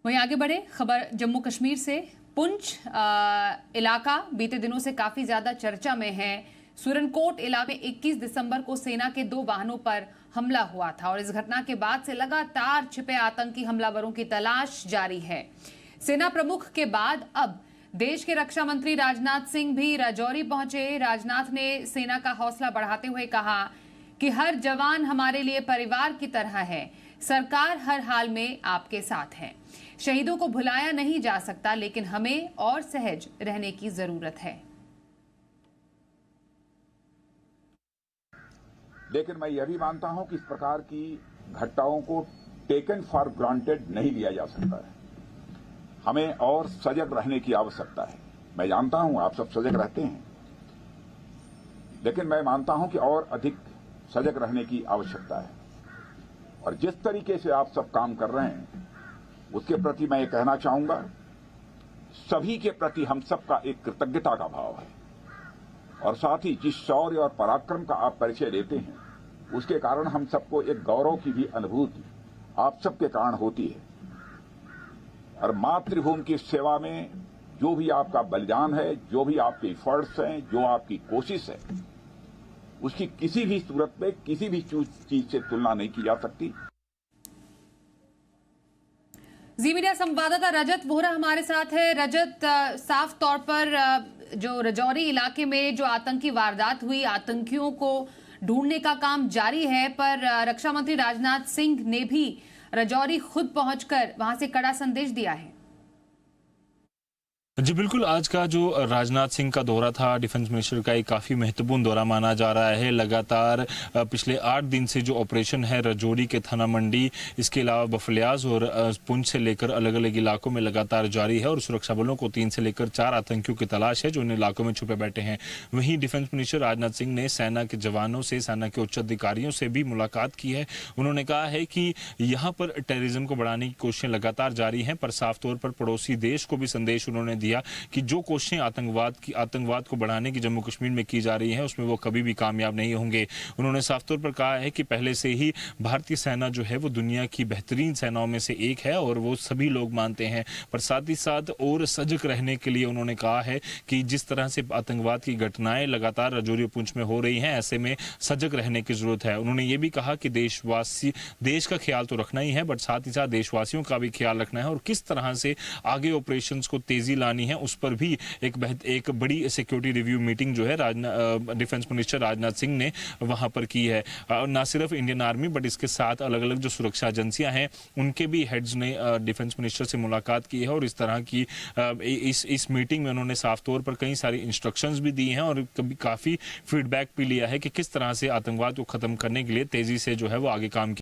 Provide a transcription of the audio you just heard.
वहीं आगे बढ़े खबर जम्मू कश्मीर से। पुंछ इलाका बीते दिनों से काफी ज्यादा चर्चा में है। सुरनकोट इलाके में 21 दिसंबर को सेना के 2 वाहनों पर हमला हुआ था और इस घटना के बाद से लगातार छिपे आतंकी हमलावरों की तलाश जारी है। सेना प्रमुख के बाद अब देश के रक्षा मंत्री राजनाथ सिंह भी राजौरी पहुंचे। राजनाथ ने सेना का हौसला बढ़ाते हुए कहा कि हर जवान हमारे लिए परिवार की तरह है। सरकार हर हाल में आपके साथ है। शहीदों को भुलाया नहीं जा सकता, लेकिन हमें और सहज रहने की जरूरत है। लेकिन मैं यह भी मानता हूं कि इस प्रकार की घटनाओं को टेकन फॉर ग्रांटेड नहीं लिया जा सकता है। हमें और सजग रहने की आवश्यकता है। मैं जानता हूं आप सब सजग रहते हैं, लेकिन मैं मानता हूं कि और अधिक सजग रहने की आवश्यकता है। और जिस तरीके से आप सब काम कर रहे हैं उसके प्रति मैं ये कहना चाहूंगा, सभी के प्रति हम सबका एक कृतज्ञता का भाव है। और साथ ही जिस शौर्य और पराक्रम का आप परिचय देते हैं उसके कारण हम सबको एक गौरव की भी अनुभूति आप सबके कारण होती है। और मातृभूमि की सेवा में जो भी आपका बलिदान है, जो भी आपके एफर्ट्स हैं, जो आपकी कोशिश है, उसकी किसी भी सूरत में किसी भी चीज से तुलना नहीं की जा सकती। जी मीडिया संवाददाता रजत वोहरा हमारे साथ है। रजत, साफ तौर पर जो राजौरी इलाके में जो आतंकी वारदात हुई, आतंकियों को ढूंढने का काम जारी है, पर रक्षा मंत्री राजनाथ सिंह ने भी राजौरी खुद पहुंचकर वहां से कड़ा संदेश दिया है। जी बिल्कुल, आज का जो राजनाथ सिंह का दौरा था, डिफेंस मिनिस्टर का एक काफ़ी महत्वपूर्ण दौरा माना जा रहा है। लगातार पिछले 8 दिन से जो ऑपरेशन है राजौरी के थाना मंडी, इसके अलावा बफलियाज और पुंछ से लेकर अलग अलग इलाकों में लगातार जारी है और सुरक्षा बलों को 3 से लेकर 4 आतंकियों की तलाश है जो इन इलाकों में छुपे बैठे हैं। वहीं डिफेंस मिनिस्टर राजनाथ सिंह ने सेना के जवानों से, सेना के उच्च अधिकारियों से भी मुलाकात की है। उन्होंने कहा है कि यहाँ पर टेररिज्म को बढ़ाने की कोशिशें लगातार जारी हैं, पर साफ तौर पर पड़ोसी देश को भी संदेश उन्होंने दिया कि जो कोशिशें आतंकवाद को बढ़ाने की जम्मू कश्मीर में की जा रही हैं उसमें वो कभी भी कामयाब नहीं होंगे। उन्होंने साफ तौर पर कहा है कि पहले से ही भारतीय सेना जो है वो दुनिया की बेहतरीन सेनाओं में से एक है और वो सभी लोग मानते हैं, पर साथ ही साथ और सजग रहने के लिए उन्होंने कहा है कि जिस तरह से आतंकवाद की घटनाएं लगातार राजौरी और पुंछ में हो रही हैं, ऐसे में सजग रहने की जरूरत है। उन्होंने ये भी कहा कि देश का ख्याल तो रखना ही है, बट साथ ही साथ देशवासियों का भी ख्याल रखना है और किस तरह से आगे ऑपरेशंस को तेजी लानी है उस पर भी एक बड़ी सिक्योरिटी रिव्यू मीटिंग जो है डिफेंस मिनिस्टर राजनाथ सिंह ने वहां पर की है। ना सिर्फ इंडियन आर्मी बट इसके साथ अलग अलग जो सुरक्षा एजेंसियां हैं उनके भी हेड्स ने डिफेंस मिनिस्टर से मुलाकात की है और इस तरह की इस मीटिंग में उन्होंने साफ तौर पर कई सारी इंस्ट्रक्शंस भी दी हैं और काफी फीडबैक भी लिया है कि किस तरह से आतंकवाद को खत्म करने के लिए तेजी से जो है वो आगे काम